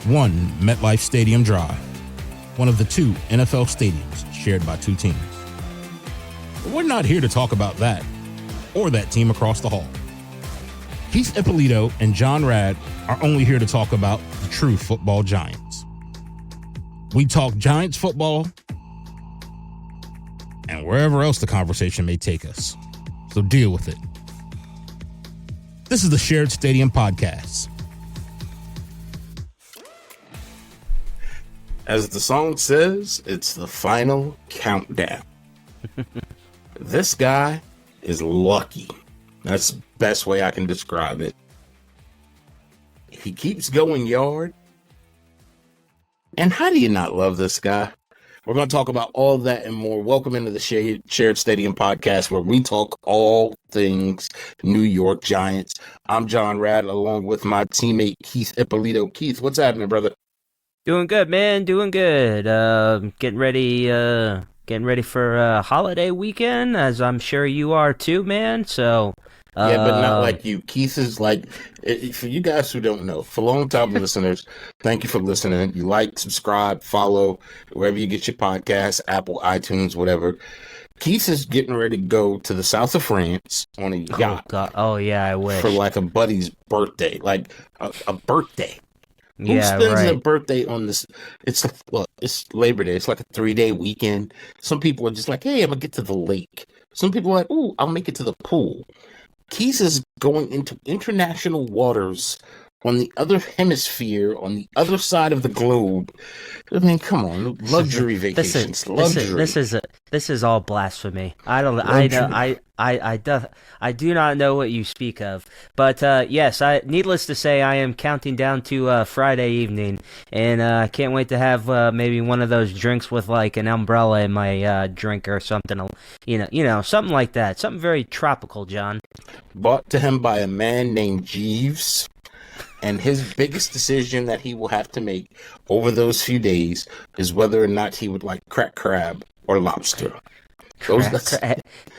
One MetLife Stadium Drive, one of the two NFL stadiums shared by two teams. But we're not here to talk about that or that team across the hall. Keith Ippolito and John Rad are only here to talk about the true football giants. We talk Giants football and wherever else the conversation may take us. So deal with it. This is the Shared Stadium Podcast. As the song says, it's the final countdown. This guy is lucky. That's the best way I can describe it. He keeps going yard. And how do you not love this guy? We're going to talk about all that and more. Welcome into the Shared Stadium Podcast, where we talk all things New York Giants. I'm John Rad, along with my teammate Keith Ippolito. Keith, what's happening, brother? Doing good, man. Doing good. Getting ready for holiday weekend, as I'm sure you are too, man. So. Yeah, but not like you. Keith is like, for you guys who don't know, for long-time listeners, thank you for listening. You like, subscribe, follow, wherever you get your podcasts, Apple, iTunes, whatever. Keith is getting ready to go to the south of France on a yacht. Oh, God. Oh yeah, I wish. For like a buddy's birthday, like a birthday. Who Yeah, spends right. their birthday on this? It's Labor Day. It's like a 3-day weekend. Some people are just like, hey, I'm going to get to the lake. Some people are like, ooh, I'll make it to the pool. Keith is going into international waters on the other hemisphere, on the other side of the globe. I mean, come on, luxury vacations, luxury. This is all blasphemy. I do not know what you speak of. But yes, needless to say, I am counting down to Friday evening, and I can't wait to have maybe one of those drinks with like an umbrella in my drink or something. You know, something like that. Something very tropical, John. Bought to him by a man named Jeeves. And his biggest decision that he will have to make over those few days is whether or not he would like cracked crab or lobster.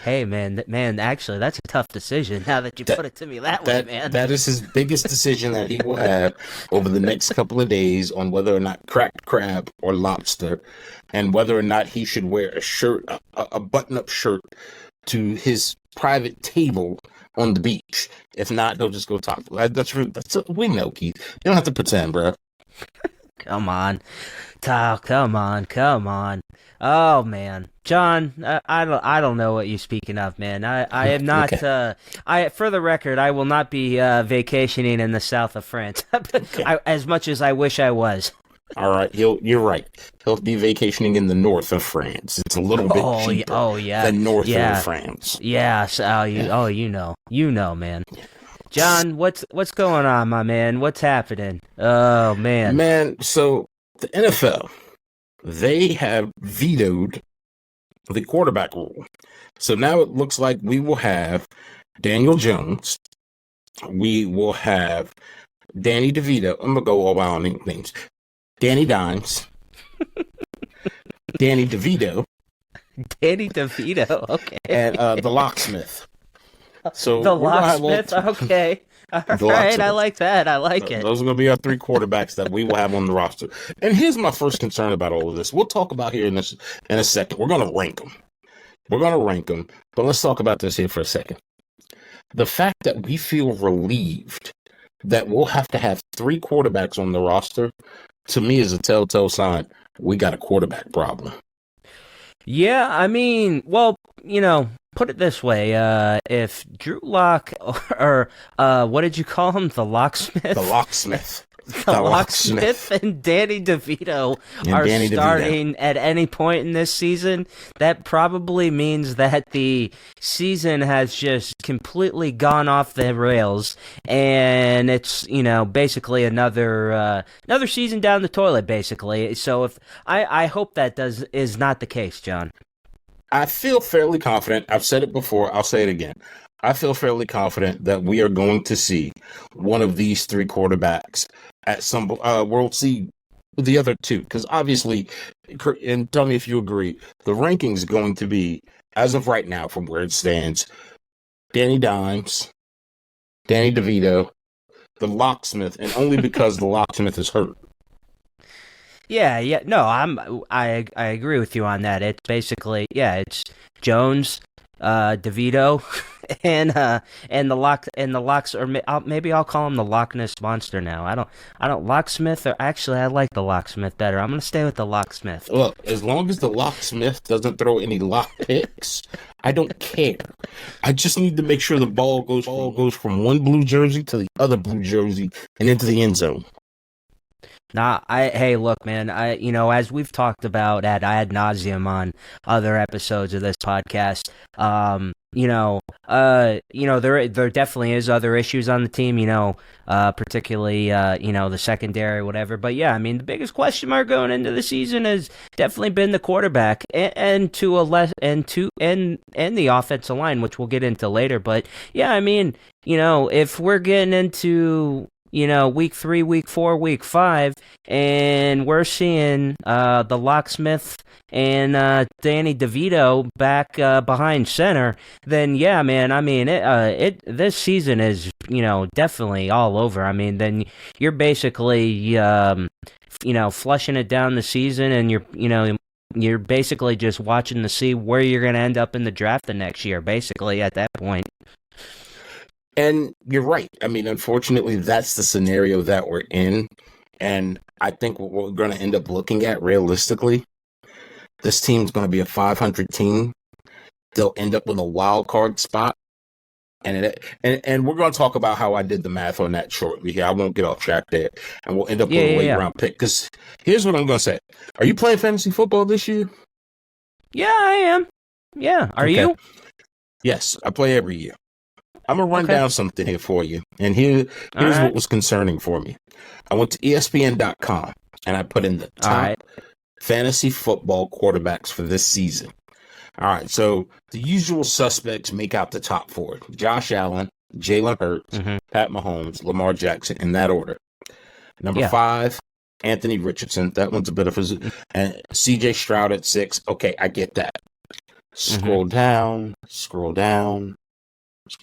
Hey, man, actually, that's a tough decision now that you put it to me that way, man. That is his biggest decision that he will have over the next couple of days on whether or not cracked crab or lobster, and whether or not he should wear a shirt, a button-up shirt to his private table on the beach. If not, they'll just go talk. We know, Keith. You don't have to pretend, bro. Come on. Come on. Oh man, John, I don't know what you're speaking of, man. I am not. Okay. For the record, I will not be vacationing in the south of France, okay. As much as I wish I was. All right, you're right. He'll be vacationing in the north of France. It's a little bit cheaper than north of France. Yeah. So, you know, man. John, what's going on, my man? What's happening? Oh man. Man, so the NFL, they have vetoed the quarterback rule. So now it looks like we will have Daniel Jones. We will have Danny DeVito. I'm gonna go all out on names. Danny Dimes, Danny DeVito, okay, and the locksmith. So the locksmith, okay, all right, I like that. I like it. Those are going to be our three quarterbacks that we will have on the roster. And here's my first concern about all of this. We'll talk about here in a second. We're going to rank them. But let's talk about this here for a second. The fact that we feel relieved that we'll have to have three quarterbacks on the roster, to me, is a telltale sign we got a quarterback problem. Yeah, I mean, well, put it this way: if Drew Lock or what did you call him, the locksmith? The locksmith. The locksmith and Danny DeVito are starting at any point in this season, that probably means that the season has just completely gone off the rails, and it's basically another season down the toilet, basically. So if I hope that is not the case, John. I feel fairly confident. I've said it before. I'll say it again. I feel fairly confident that we are going to see one of these three quarterbacks at some we'll see the other two, because obviously, and tell me if you agree, the rankings is going to be, as of right now, from where it stands, Danny Dimes, Danny DeVito, the locksmith, and only because the locksmith is hurt. Yeah. No, I agree with you on that. It's basically, it's Jones, DeVito, and the locks, or maybe I'll call him the Loch Ness Monster now. I don't locksmith, or actually I like the locksmith better. I'm gonna stay with the locksmith. Look, as long as the locksmith doesn't throw any lock picks, I don't care. I just need to make sure the ball goes from one blue jersey to the other blue jersey and into the end zone. Nah, hey, look, man, as we've talked about ad nauseum on other episodes of this podcast, there definitely is other issues on the team, particularly, the secondary, whatever. But yeah, I mean, the biggest question mark going into the season has definitely been the quarterback and the offensive line, which we'll get into later. But yeah, I mean, if we're getting into week 3, week 4, week 5, and we're seeing the locksmith and Danny DeVito back behind center, then yeah, man, I mean, this season is definitely all over. I mean, then you're basically flushing it down the season, and you're basically just watching to see where you're going to end up in the draft the next year, basically at that point. And you're right. I mean, unfortunately, that's the scenario that we're in. And I think what we're going to end up looking at realistically, this team's going to be a 500 team. They'll end up with a wild card spot. And we're going to talk about how I did the math on that shortly. Yeah, I won't get off track there. And we'll end up with a late round pick. Because here's what I'm going to say. Are you playing fantasy football this year? Yeah, I am. Yeah. Are you? Yes, I play every year. I'm going to run down something here for you. And here's what was concerning for me. I went to ESPN.com and I put in the top fantasy football quarterbacks for this season. All right, so the usual suspects make out the top 4. Josh Allen, Jalen Hurts, Pat Mahomes, Lamar Jackson, in that order. Number 5, Anthony Richardson. That one's a bit of a... And C.J. Stroud at 6. Okay, I get that. Scroll down. Jones is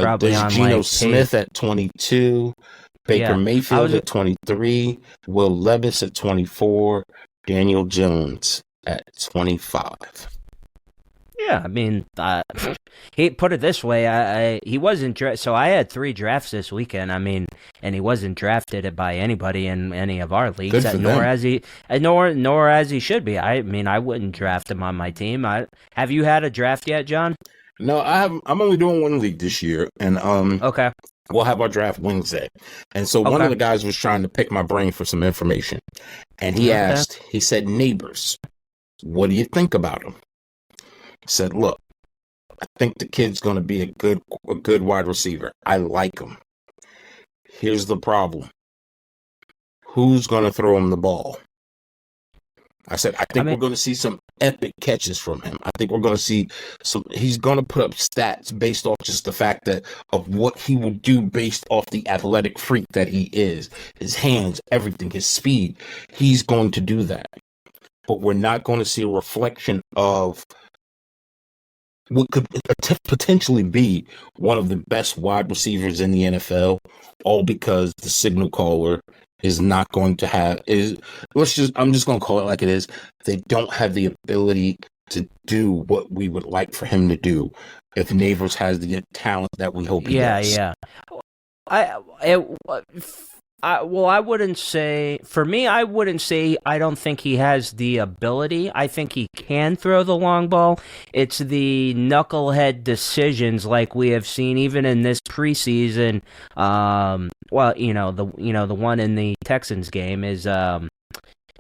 probably on Geno Smith at 22, Baker Mayfield at 23, Will Levis at 24, Daniel Jones at 25. Yeah, I mean, he put it this way. He wasn't so I had 3 drafts this weekend. I mean, and he wasn't drafted by anybody in any of our leagues, nor as he should be. I mean, I wouldn't draft him on my team. Have you had a draft yet, John? No, I haven't. I'm only doing one league this year, and okay. We'll have our draft Wednesday. And so one of the guys was trying to pick my brain for some information, and he said, "Neighbors, what do you think about him?" Said, look, I think the kid's going to be a good wide receiver. I like him. Here's the problem. Who's going to throw him the ball? I said, I think we're going to see some epic catches from him. I think we're going to see he's going to put up stats based off just the fact of what he will do based off the athletic freak that he is. His hands, everything, his speed. He's going to do that. But we're not going to see a reflection of what could potentially be one of the best wide receivers in the NFL, all because the signal caller is not going to have I'm just going to call it like it is. They don't have the ability to do what we would like for him to do if Neighbors has the talent that we hope he does. Yeah. I wouldn't say, for me, I wouldn't say I don't think he has the ability. I think he can throw the long ball. It's the knucklehead decisions like we have seen even in this preseason. The one in the Texans game is,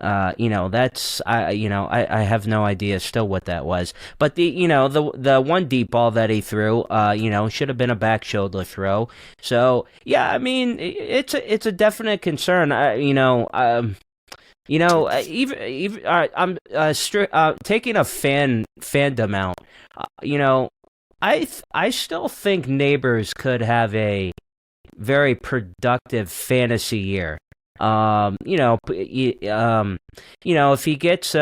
that's, I have no idea still what that was. But the one deep ball that he threw, should have been a back shoulder throw. So, yeah, I mean, it's a definite concern. I'm taking a fandom out. I still think Neighbors could have a very productive fantasy year. If he gets,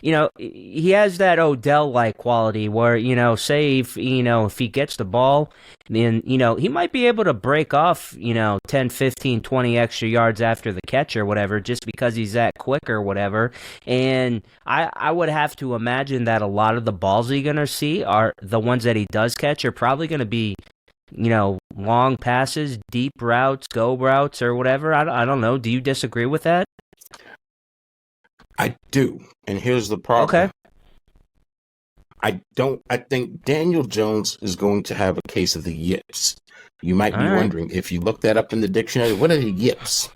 he has that Odell-like quality where, say if he gets the ball, then, he might be able to break off, 10, 15, 20 extra yards after the catch or whatever, just because he's that quick or whatever. And I would have to imagine that a lot of the balls he's going to see are the ones that he does catch are probably going to be, long passes, deep routes, go routes, or whatever. I don't know. Do you disagree with that? I do. And here's the problem. Okay. I think Daniel Jones is going to have a case of the yips. You might be wondering, if you look that up in the dictionary, what are the yips?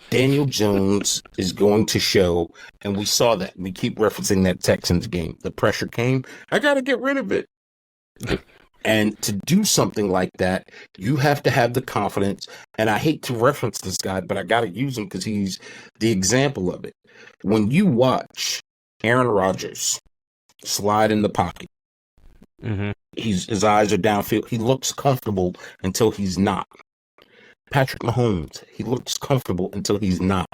Daniel Jones is going to show, and we saw that. We keep referencing that Texans game. The pressure came. I got to get rid of it. And to do something like that, you have to have the confidence. And I hate to reference this guy, but I got to use him because he's the example of it. When you watch Aaron Rodgers slide in the pocket, his eyes are downfield. He looks comfortable until he's not. Patrick Mahomes, he looks comfortable until he's not.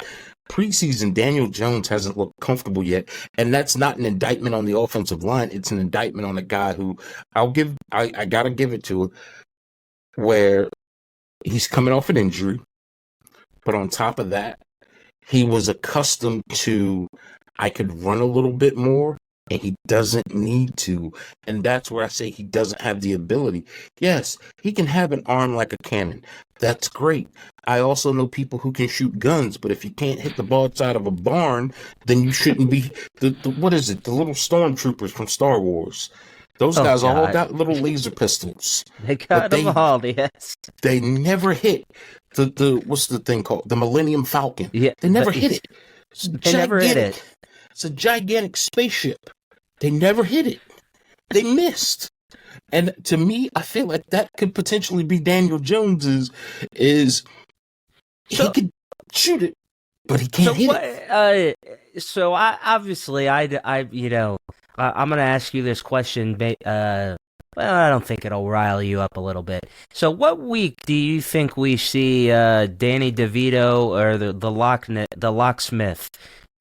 Preseason, Daniel Jones hasn't looked comfortable yet, and that's not an indictment on the offensive line. It's an indictment on a guy who I gotta give it to, where he's coming off an injury, but on top of that, he was accustomed to, I could run a little bit more, and he doesn't need to. And that's where I say he doesn't have the ability. Yes, he can have an arm like a cannon. That's great. I also know people who can shoot guns, but if you can't hit the ball outside of a barn, then you shouldn't be what is it? The little stormtroopers from Star Wars. Those guys all got little laser pistols. They got them all, yes. They never hit the what's the thing called? The Millennium Falcon. Yeah, they never hit it. They never hit it. It's a gigantic spaceship. They never hit it. They missed. And to me, I feel like that could potentially be Daniel Jones's. He could shoot it, but he can't hit it. So I'm going to ask you this question. Well, I don't think it'll rile you up a little bit. So what week do you think we see Danny DeVito or the locksmith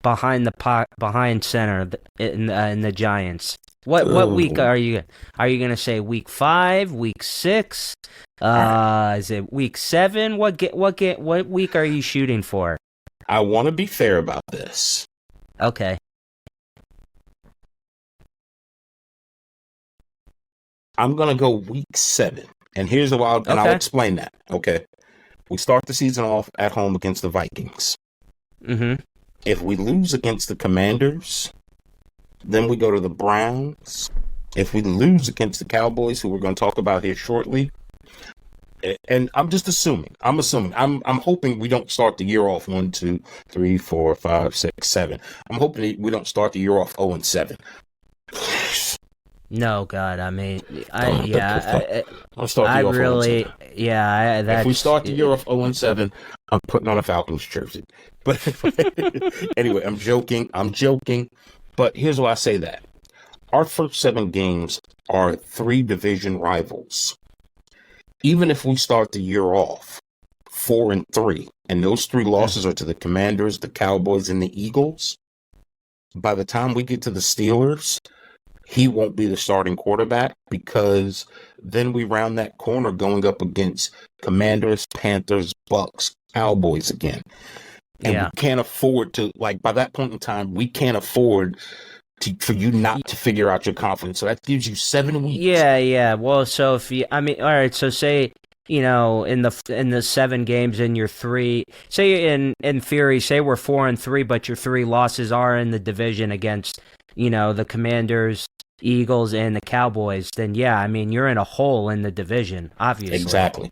behind center in the Giants? What week are you gonna say? Week 5, week 6? Is it week 7? What week are you shooting for? I want to be fair about this. Okay. I'm gonna go week 7, and here's why. And I'll explain that. Okay, we start the season off at home against the Vikings. If we lose against the Commanders, then we go to the Browns. If we lose against the Cowboys, who we're going to talk about here shortly, and I'm just assuming. I'm hoping we don't start the year off 1, 2, 3, 4, 5, 6, 7. I'm hoping we don't start the year off 0-7. No, God, I mean, I'll start the year off 0-7. If we start the year off 0-7, I'm putting on a Falcons jersey. But anyway, I'm joking. But here's why I say that. Our first 7 games are 3 division rivals. Even if we start the year off 4-3, and those 3 losses are to the Commanders, the Cowboys, and the Eagles, by the time we get to the Steelers, he won't be the starting quarterback, because then we round that corner going up against Commanders, Panthers, Bucks, Cowboys again. And we can't afford to, by that point in time, we can't afford for you not to figure out your confidence. So that gives you 7 weeks. Yeah. Well, so all right, so say, in the 7 games and your 3, say in theory, say we're 4-3, but your 3 losses are in the division against, the Commanders, Eagles, and the Cowboys, then you're in a hole in the division, obviously. Exactly.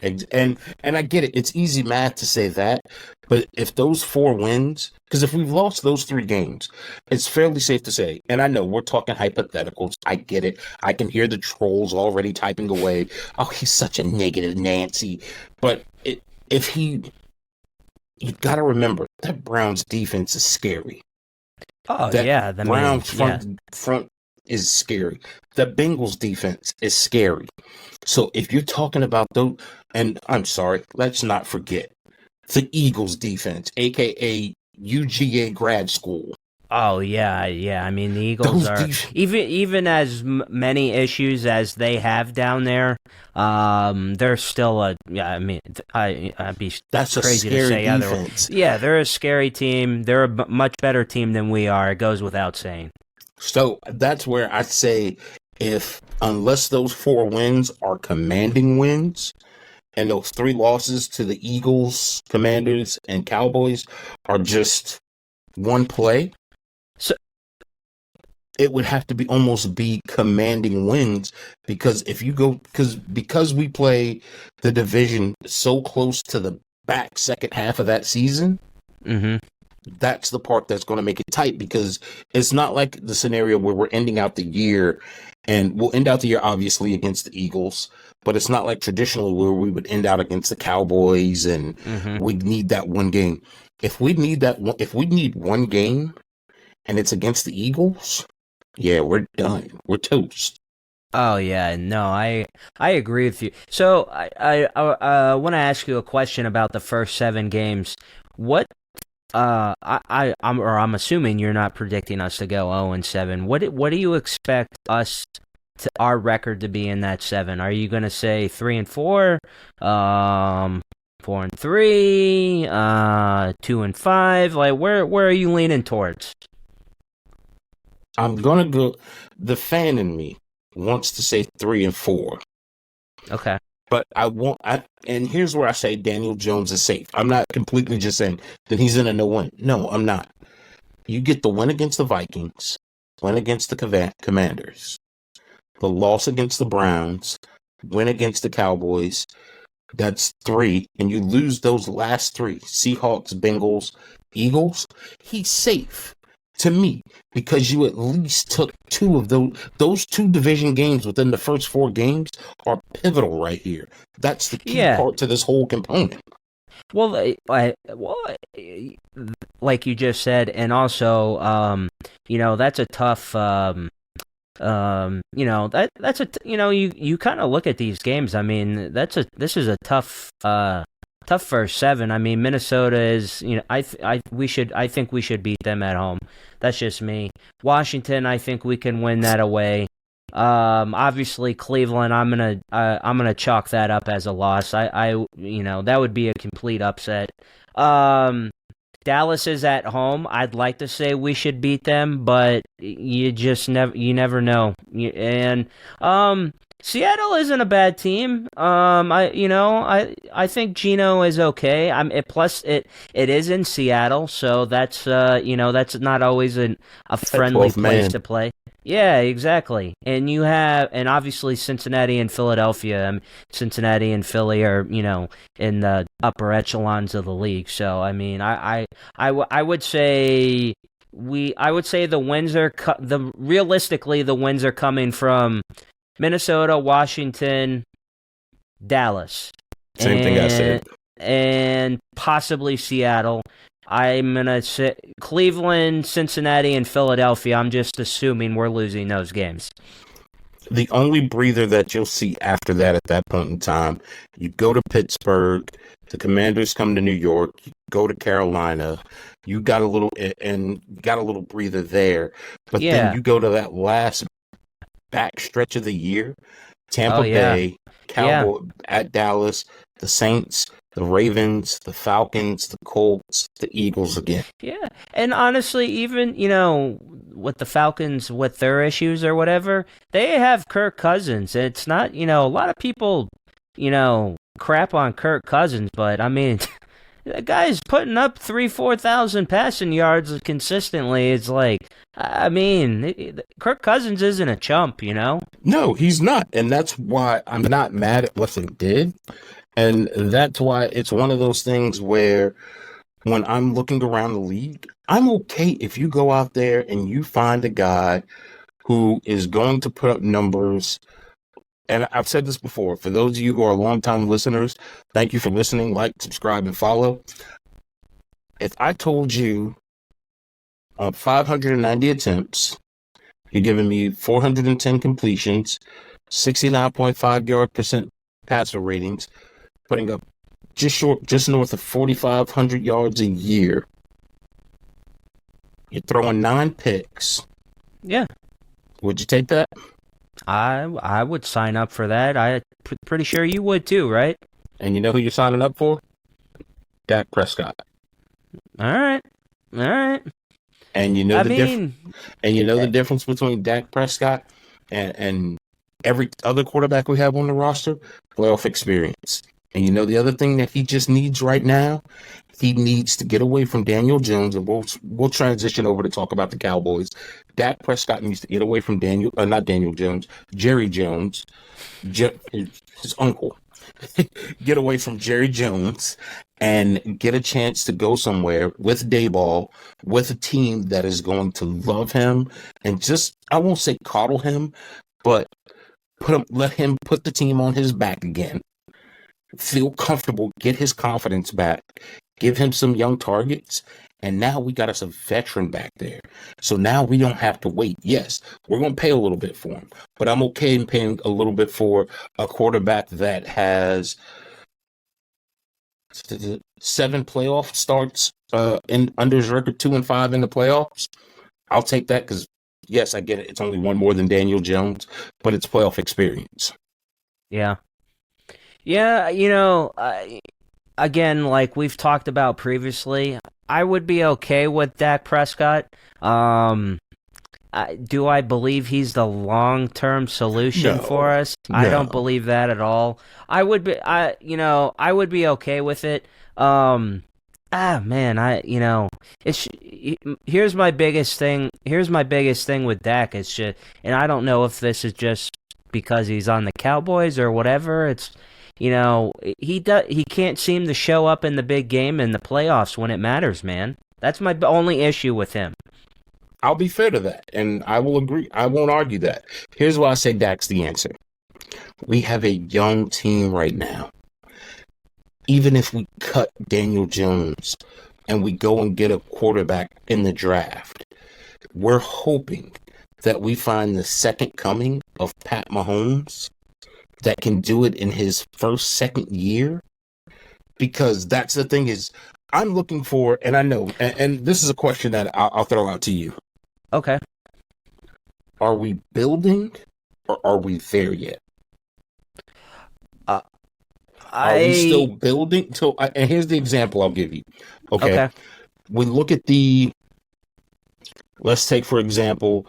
And I get it. It's easy math to say that, but if those 4 wins, because if we've lost those 3 games, it's fairly safe to say, and I know we're talking hypotheticals. I get it. I can hear the trolls already typing away. Oh, he's such a negative Nancy. But you got to remember that Browns defense is scary. Oh, the Browns front is scary. The Bengals defense is scary. So if you're talking about those, and I'm sorry, let's not forget the Eagles defense, aka UGA grad school. Oh yeah, yeah. I mean, the Eagles Those are def- even as many issues as they have down there. They're still a yeah. I mean, I'd be that's a crazy to scary say otherwise. defense. Yeah, they're a scary team. They're a much better team than we are. It goes without saying. So that's where I say, if unless those 4 wins are commanding wins, and those 3 losses to the Eagles, Commanders, and Cowboys are just one play, So it would have to be almost be commanding wins, because if you go because we play the division so close to the back second half of that season, mhm. that's the part that's going to make it tight, because it's not like the scenario where we're ending out the year, and we'll end out the year obviously against the Eagles, but it's not like traditionally where we would end out against the Cowboys and we need that one game. If we need one game and it's against the Eagles, yeah, we're done. We're toast. Oh yeah, no, I agree with you. So I want to ask you a question about the first 7 games. What I'm assuming you're not predicting us to go 0-7. What do you expect our record to be in that 7? Are you gonna say 3-4, 4-3, 2-5? Like where are you leaning towards? I'm gonna go. The fan in me wants to say 3-4, Okay. but and here's where I say Daniel Jones is safe. I'm not completely just saying that he's in a no-win. No, I'm not. You get the win against the Vikings, win against the Commanders, the loss against the Browns, win against the Cowboys. That's 3, and you lose those last 3: Seahawks, Bengals, Eagles. He's safe to me, because you at least took 2 of those 2 division games within the first 4 games are pivotal right here. That's the key part to this whole component. Well, like you just said, and also, that's a tough. You kind of look at these games. I mean, this is a tough first 7. I mean, Minnesota is, I think we should beat them at home. That's just me. Washington, I think we can win that away. Obviously Cleveland, I'm gonna chalk that up as a loss. That would be a complete upset. Dallas is at home. I'd like to say we should beat them, but you just never know. And Seattle isn't a bad team. I think Geno is okay. Plus it is in Seattle, so that's that's not always a friendly place to play. Yeah, exactly. And obviously Cincinnati and Philadelphia. Cincinnati and Philly are, in the upper echelons of the league. So, I mean, I would say the wins are realistically the wins are coming from Minnesota, Washington, Dallas. Same thing I said. And possibly Seattle. I'm going to say Cleveland, Cincinnati, and Philadelphia. I'm just assuming we're losing those games. The only breather that you'll see after that at that point in time, you go to Pittsburgh, the Commanders come to New York, you go to Carolina, you got a little breather there. But then you go to that last back stretch of the year, Tampa Bay, Cowboys at Dallas, the Saints, the Ravens, the Falcons, the Colts, the Eagles again. Yeah, and honestly, even, with the Falcons, with their issues or whatever, they have Kirk Cousins. It's not, a lot of people, crap on Kirk Cousins, but, I mean, that guy's putting up 3,000-4,000 passing yards consistently. It's like, I mean, Kirk Cousins isn't a chump, No, he's not, and that's why I'm not mad at what they did. And that's why it's one of those things where when I'm looking around the league, I'm okay if you go out there and you find a guy who is going to put up numbers. And I've said this before, for those of you who are longtime listeners, thank you for listening, like, subscribe, and follow. If I told you on 590 attempts, you're giving me 410 completions, 69.5 yard percent passer ratings, putting up just north of 4,500 yards a year, You're throwing 9 picks. Yeah. Would you take that? I would sign up for that. Pretty sure you would too, right? And you know who you're signing up for? Dak Prescott. All right. And you know the difference between Dak Prescott and every other quarterback we have on the roster? Playoff experience. And you know the other thing that he just needs right now? He needs to get away from Daniel Jones, and we'll transition over to talk about the Cowboys. Dak Prescott needs to get away from Jerry Jones, his uncle. Get away from Jerry Jones and get a chance to go somewhere with Dayball, with a team that is going to love him and just, I won't say coddle him, but let him put the team on his back again. Feel comfortable, get his confidence back, give him some young targets, and now we got us a veteran back there. So now we don't have to wait. Yes, we're going to pay a little bit for him, but I'm okay in paying a little bit for a quarterback that has 7 playoff starts under his record, 2-5 in the playoffs. I'll take that because, yes, I get it. It's only one more than Daniel Jones, but it's playoff experience. Yeah. Yeah, again, like we've talked about previously, I would be okay with Dak Prescott. Do I believe he's the long-term solution for us? No. I don't believe that at all. I would be okay with it. Here's my biggest thing. Here's my biggest thing with Dak. It's just, and I don't know if this is just because he's on the Cowboys or whatever. It's, he can't seem to show up in the big game in the playoffs when it matters, man. That's my only issue with him. I'll be fair to that, and I will agree. I won't argue that. Here's why I say Dak's the answer. We have a young team right now. Even if we cut Daniel Jones and we go and get a quarterback in the draft, we're hoping that we find the second coming of Pat Mahomes that can do it in his second year. Because that's the thing is, I'm looking for, and I know, and this is a question that I'll throw out to you. Okay. Are we building or are we there yet? Are we still building? And here's the example I'll give you. Okay. We look at let's take, for example,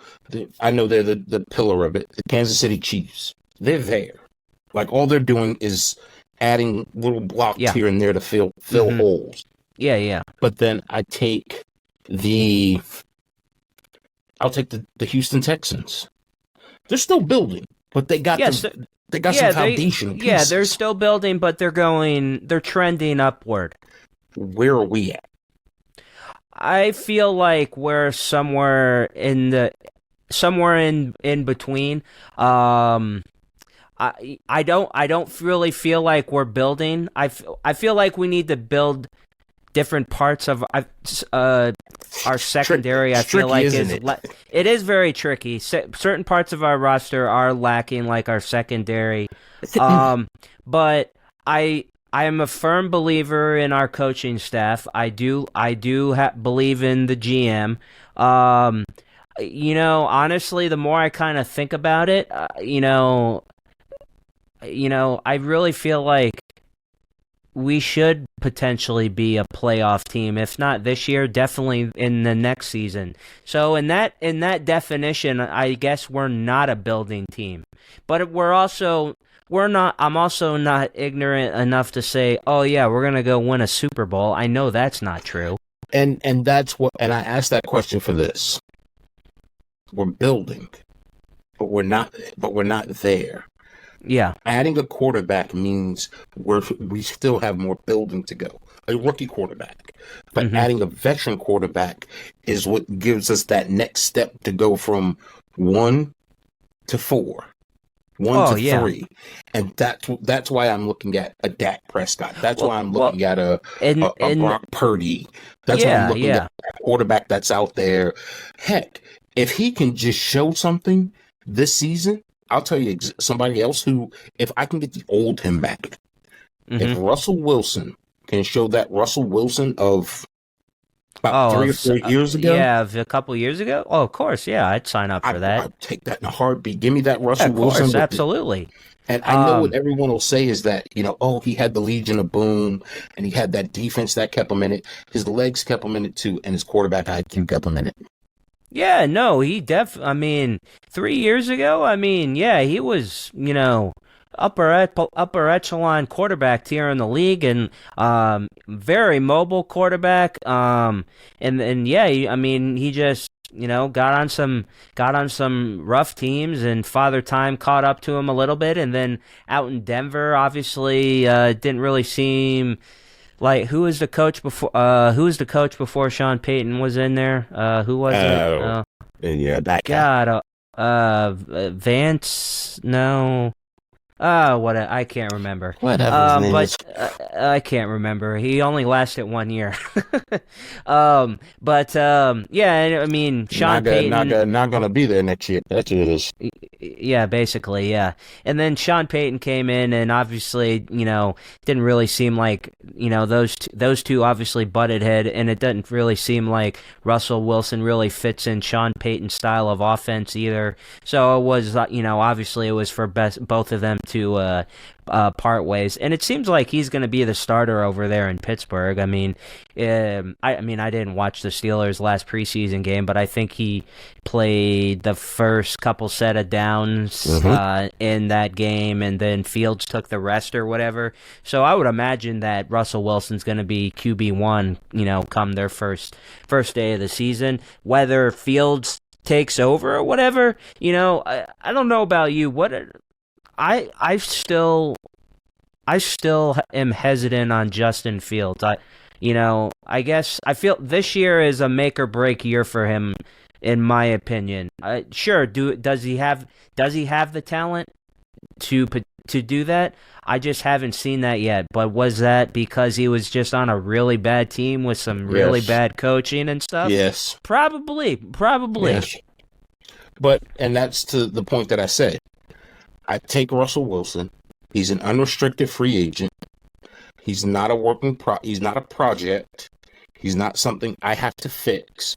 I know they're the pillar of it, the Kansas City Chiefs. They're there. Like, all they're doing is adding little blocks here and there to fill holes. Yeah. But then I'll take the Houston Texans. They're still building, but they got some foundational pieces. Yeah, they're still building, but they're trending upward. Where are we at? I feel like we're somewhere in between. I don't really feel like we're building. I feel like we need to build different parts of our secondary. I feel like it is very tricky. Certain parts of our roster are lacking, like our secondary. But I am a firm believer in our coaching staff. I do believe in the GM. Honestly, the more I kind of think about it, I really feel like we should potentially be a playoff team, if not this year, definitely in the next season. So in that definition, I guess we're not a building team. But I'm also not ignorant enough to say, oh yeah, we're going to go win a Super Bowl. I know that's not true. And that's what, and I asked that question for this. We're building, but we're not there. Yeah. Adding a quarterback means we still have more building to go. A rookie quarterback. But adding a veteran quarterback is what gives us that next step to go from 1 to 4. 1 to 3. And that's why I'm looking at a Dak Prescott. That's why I'm looking at a Brock Purdy. That's why I'm looking at a quarterback that's out there. Heck, if he can just show something this season, I'll tell you somebody else who, if I can get the old him back, if Russell Wilson can show that Russell Wilson of about 3 or 4 years ago. Yeah, a couple years ago. Oh, of course, yeah, I'd sign up for that. I'd take that in a heartbeat. Give me that Russell Wilson. Wilson. Absolutely. And I know what everyone will say is that, he had the Legion of Boom, and he had that defense that kept him in it. His legs kept him in it too, and his quarterback IQ kept him in it. Yeah, no, 3 years ago, yeah, he was, upper echelon quarterback here in the league, and very mobile quarterback. And yeah, he just got on some rough teams, and Father Time caught up to him a little bit, and then out in Denver, obviously, didn't really seem. Like, who was the coach before Sean Payton was in there? Who was it? Yeah, that guy. God, Vance? No. I can't remember. Whatever. But I can't remember. He only lasted 1 year. Yeah. Sean Payton not gonna be there next year. That's what it is. Yeah, basically, yeah. And then Sean Payton came in, and obviously, didn't really seem like, those two obviously butted head, and it doesn't really seem like Russell Wilson really fits in Sean Payton's style of offense either. So it was, obviously it was for both of them to part ways, and it seems like he's going to be the starter over there in Pittsburgh. I didn't watch the Steelers' last preseason game, but I think he played the first couple set of downs in that game, and then Fields took the rest or whatever. So I would imagine that Russell Wilson's going to be QB1, come their first day of the season. Whether Fields takes over or whatever, I don't know about you. I still am hesitant on Justin Fields. I guess I feel this year is a make or break year for him, in my opinion. Sure, does he have the talent to do that? I just haven't seen that yet. But was that because he was just on a really bad team with some really bad coaching and stuff? Yes, probably. Yes. And that's to the point that I said. I take Russell Wilson. He's an unrestricted free agent. He's not he's not a project. He's not something I have to fix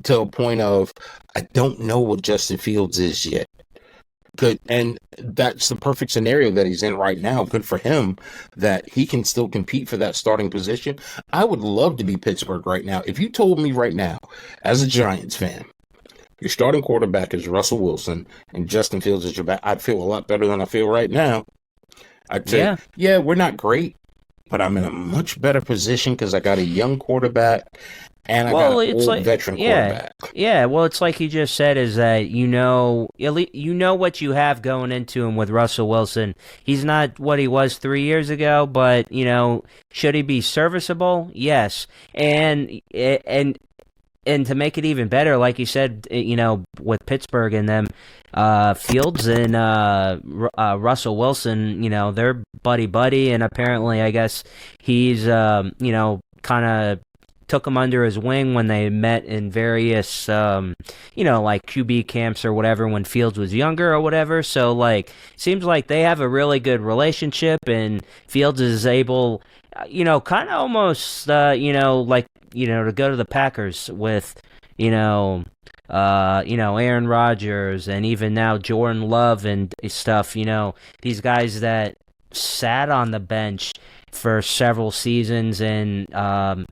to a point of I don't know what Justin Fields is yet. Good, and that's the perfect scenario that he's in right now. Good for him that he can still compete for that starting position. I would love to be Pittsburgh right now. If you told me right now, as a Giants fan, your starting quarterback is Russell Wilson, and Justin Fields is your back, I'd feel a lot better than I feel right now. I'd say, yeah, we're not great, but I'm in a much better position because I got a young quarterback, and I got an old veteran quarterback. Yeah, well, it's like you just said, is that you know what you have going into him with Russell Wilson. He's not what he was 3 years ago, but, should he be serviceable? Yes. And to make it even better, like you said, with Pittsburgh and them, Fields and Russell Wilson, they're buddy, and apparently, I guess he's, kind of took him under his wing when they met in various, like QB camps or whatever when Fields was younger or whatever. So, seems like they have a really good relationship, and Fields is able, kind of almost, to go to the Packers with, Aaron Rodgers and even now Jordan Love and stuff, these guys that sat on the bench for several seasons, and I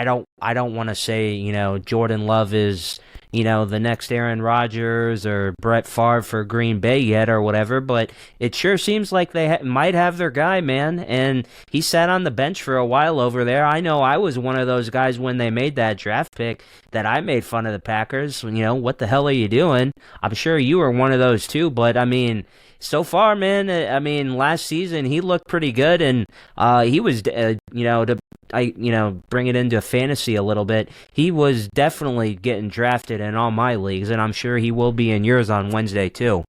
don't want to say Jordan Love is the next Aaron Rodgers or Brett Favre for Green Bay yet or whatever, but it sure seems like they might have their guy, man, and he sat on the bench for a while over there. I know I was one of those guys when they made that draft pick that I made fun of the Packers. What the hell are you doing? I'm sure you were one of those too, but so far, man, last season he looked pretty good, and he was, bring it into fantasy a little bit, he was definitely getting drafted in all my leagues, and I'm sure he will be in yours on Wednesday too.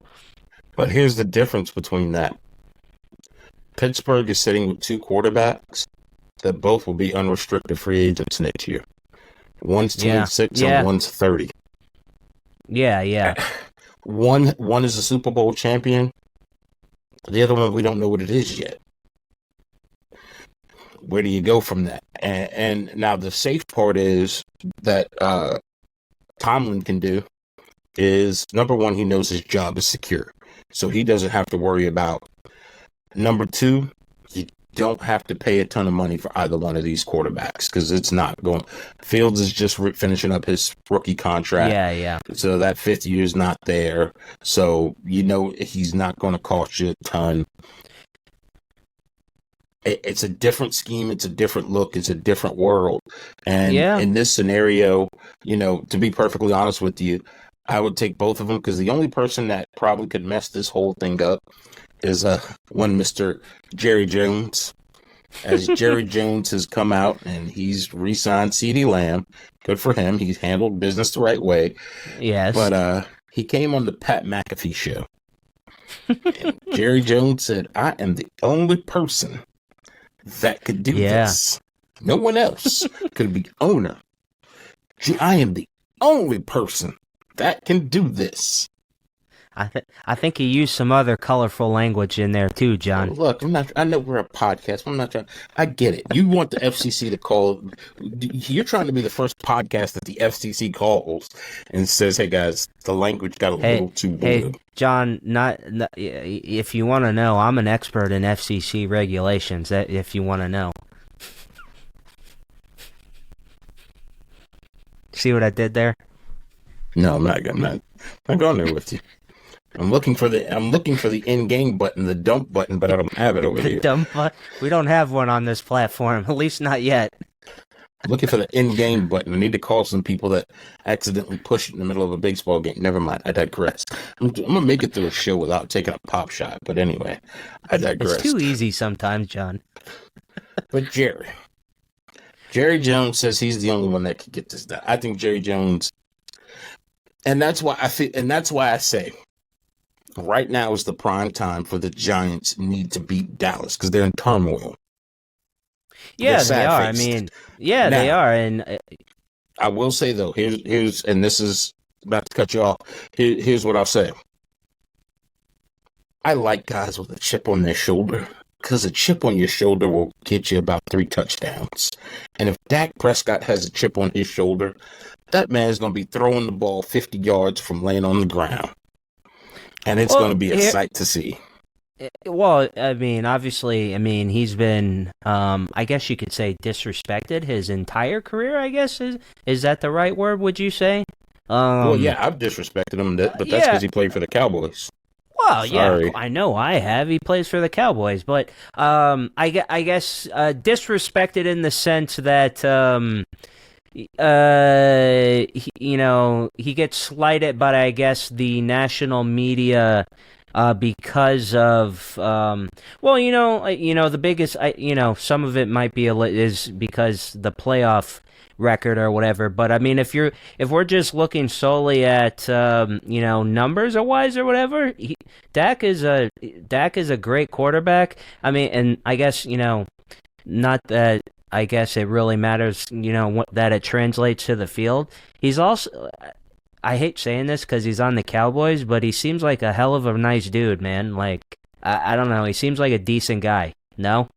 But here's the difference between that. Pittsburgh is sitting with two quarterbacks that both will be unrestricted free agents next year. One's 26 and one's 30. Yeah. One is a Super Bowl champion. The other one, we don't know what it is yet. where do you go from that? And now the safe part is that Tomlin can do is, number one, he knows his job is secure. So he doesn't have to worry about. Number two, you don't have to pay a ton of money for either one of these quarterbacks because it's not going. Fields is just finishing up his rookie contract. Yeah. So that fifth year is not there. So, he's not going to cost you a ton. It's a different scheme. It's a different look. It's a different world. And in this scenario, to be perfectly honest with you, I would take both of them because the only person that probably could mess this whole thing up is one Mr. Jerry Jones. As Jerry Jones has come out and he's re-signed CeeDee Lamb. Good for him. He's handled business the right way. Yes. But he came on the Pat McAfee show. And Jerry Jones said, I am the only person that could do this. No one else could be owner. I am the only person that can do this. I think he used some other colorful language in there too, John. Look, I know we're a podcast. I'm not trying. I get it. You want the FCC to call. You're trying to be the first podcast that the FCC calls and says, "Hey guys, the language got a little too weird." Hey, John, if you want to know, I'm an expert in FCC regulations. If you want to know. See what I did there? No, I'm not going there with you. I'm looking for the in-game button, the dump button, but I don't have it over here. The dump button? We don't have one on this platform, at least not yet. I'm looking for the in-game button. I need to call some people that accidentally push it in the middle of a baseball game. Never mind. I digress. I'm going to make it through a show without taking a pop shot. But anyway, I digress. It's too easy sometimes, John. But Jerry Jones says he's the only one that can get this done. I think Jerry Jones, and that's why I say right now is the prime time for the Giants need to beat Dallas because they're in turmoil. Yeah, they are. I mean, now, they are. And I will say though, here's, and this is about to cut you off. Here's what I'll say. I like guys with a chip on their shoulder because a chip on your shoulder will get you about 3 touchdowns. And if Dak Prescott has a chip on his shoulder, that man's going to be throwing the ball 50 yards from laying on the ground. And it's going to be a sight to see. Well, I mean, obviously, he's been, I guess you could say, disrespected his entire career, I guess. Is that the right word, would you say? Well, yeah, I've disrespected him, but that's because he played for the Cowboys. Well, yeah, I know I have. He plays for the Cowboys. But I guess disrespected in the sense that, he gets slighted by, I guess, the national media because of the biggest some of it might be is because the playoff record or whatever, but I mean if we're just looking solely at numbers or wise or whatever, Dak is a great quarterback. I mean, and I guess not that I guess it really matters that it translates to the field. He's also, I hate saying this because he's on the Cowboys, but he seems like a hell of a nice dude, man. Like, I don't know. He seems like a decent guy. No?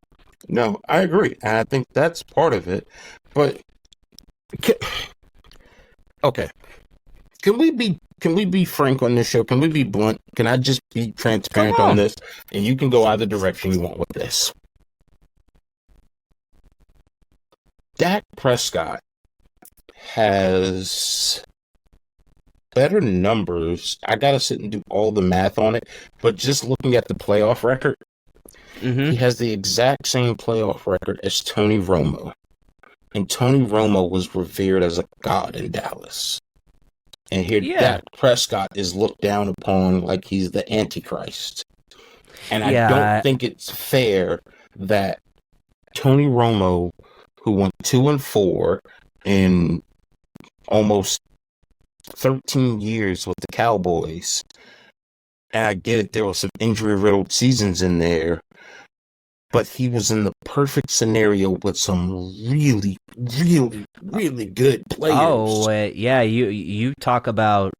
No, I agree. And I think that's part of it. But, okay. Can we be frank on this show? Can we be blunt? Can I just be transparent on this? And you can go either direction you want with this. Dak Prescott has better numbers. I gotta sit and do all the math on it, but just looking at the playoff record, he has the exact same playoff record as Tony Romo. And Tony Romo was revered as a god in Dallas. And here Dak Prescott is looked down upon like he's the Antichrist. And I don't think it's fair that Tony Romo, who won 2-4 in almost 13 years with the Cowboys, and I get it, there were some injury-riddled seasons in there, but he was in the perfect scenario with some really, really, really good players. Oh, yeah, you talk about,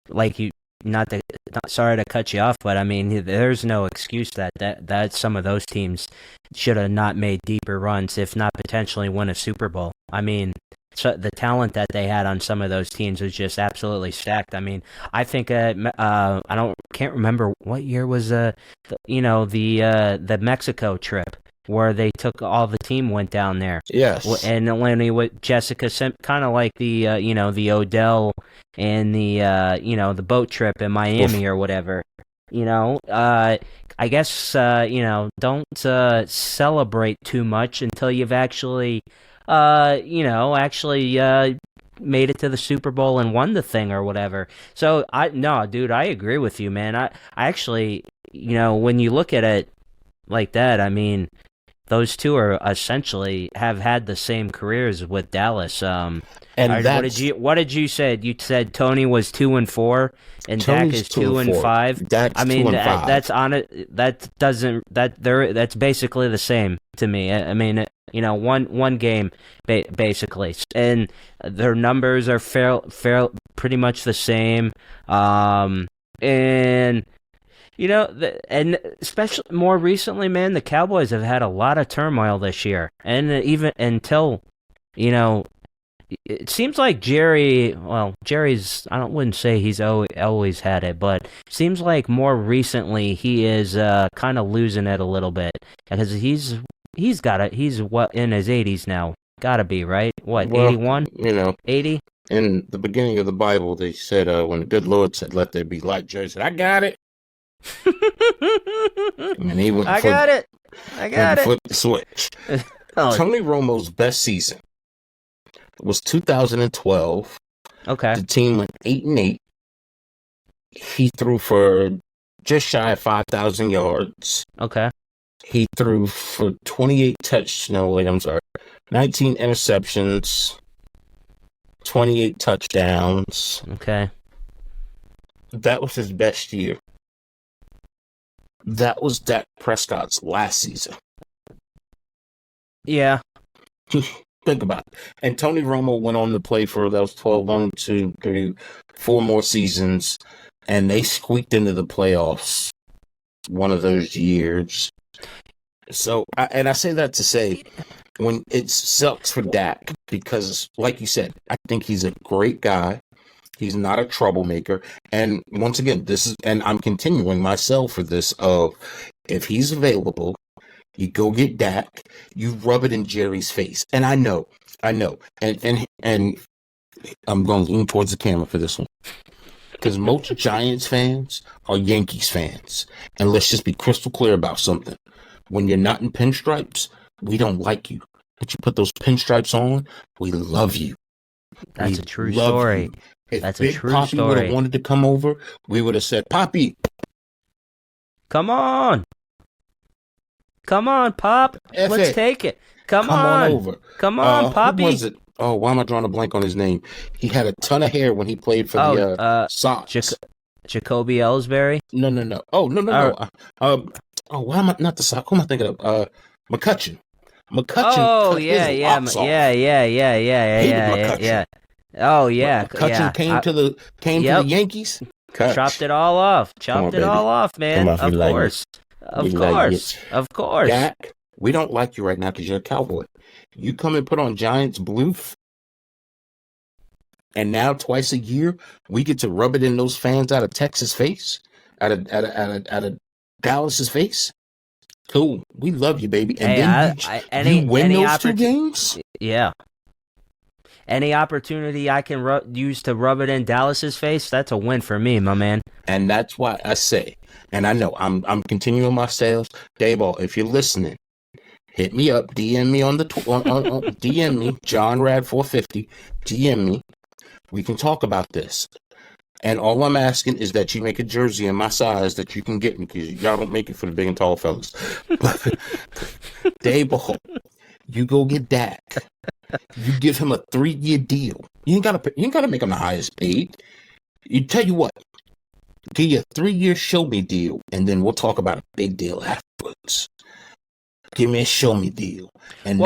like sorry to cut you off, but I mean, there's no excuse that some of those teams should have not made deeper runs, if not potentially win a Super Bowl. I mean, so the talent that they had on some of those teams was just absolutely stacked. I mean, I think can't remember what year was the Mexico trip where they took all the team went down there. Yes. And when Jessica kind of like the the Odell and the boat trip in Miami or whatever. I guess don't celebrate too much until you've actually made it to the Super Bowl and won the thing or whatever. So dude, I agree with you, man. I actually, when you look at it like that, I mean, those two are essentially have had the same careers with Dallas. And what did you say? You said Tony was 2-4 and Dak is 2-5. Dak's I mean, 2-5. that's on it. That's basically the same to me. I mean, one game basically, and their numbers are pretty much the same. And and especially more recently, man, the Cowboys have had a lot of turmoil this year, and even until it seems like Jerry's, I wouldn't say he's always had it, but seems like more recently he is kind of losing it a little bit, because he's in his 80s now. Gotta be, right? What, 81? 80? In the beginning of the Bible, they said, when the good Lord said, "Let there be light," Jerry said, "I got it." And he went I got it. Flipped the switch. Tony Romo's best season was 2012. Okay. The team went 8-8. He threw for just shy of 5,000 yards. Okay. He threw for 19 interceptions, 28 touchdowns. Okay. That was his best year. That was Dak Prescott's last season. Yeah. Think about it. And Tony Romo went on to play for those 1, 2, 3, 4 more seasons, and they squeaked into the playoffs one of those years. So, I say that to say, when it sucks for Dak, because, like you said, I think he's a great guy. He's not a troublemaker. And once again, and I'm continuing myself for this of, if he's available, you go get Dak, you rub it in Jerry's face. And I know. And I'm going to lean towards the camera for this one. Because most Giants fans are Yankees fans. And let's just be crystal clear about something. When you're not in pinstripes, we don't like you. But you put those pinstripes on, we love you. That's a true story. If That's Big a true Poppy story. would have wanted to come over, we would have said, "Poppy, come on, Pop, let's take it. Come on over. Come on, Poppy." Who was it? Oh, why am I drawing a blank on his name? He had a ton of hair when he played for the Sox. Jacoby Ellsbury? No. Oh, no. Why am I not the Sox? Who am I thinking of? McCutchen. Oh, yeah. Oh yeah, McCutchen came to the Yankees. Chopped it all off. Man. Of course. Dak, we don't like you right now because you're a Cowboy. You come and put on Giants blue, and now twice a year we get to rub it in those fans out of Texas' face, out of Dallas's face. Cool, we love you, baby. And then you win those 2 games. Yeah. Any opportunity I can use to rub it in Dallas's face, that's a win for me, my man. And that's why I say, and I know I'm continuing my sales. Dayball, if you're listening, hit me up, DM me on DM me, John Rad 450, DM me. We can talk about this. And all I'm asking is that you make a jersey in my size that you can get me, because y'all don't make it for the big and tall fellas. But Dayball, you go get Dak. You give him a 3-year deal. You ain't gotta make him the highest paid. You tell you what, give you a 3-year show me deal, and then we'll talk about a big deal afterwards. Give me a show me deal. And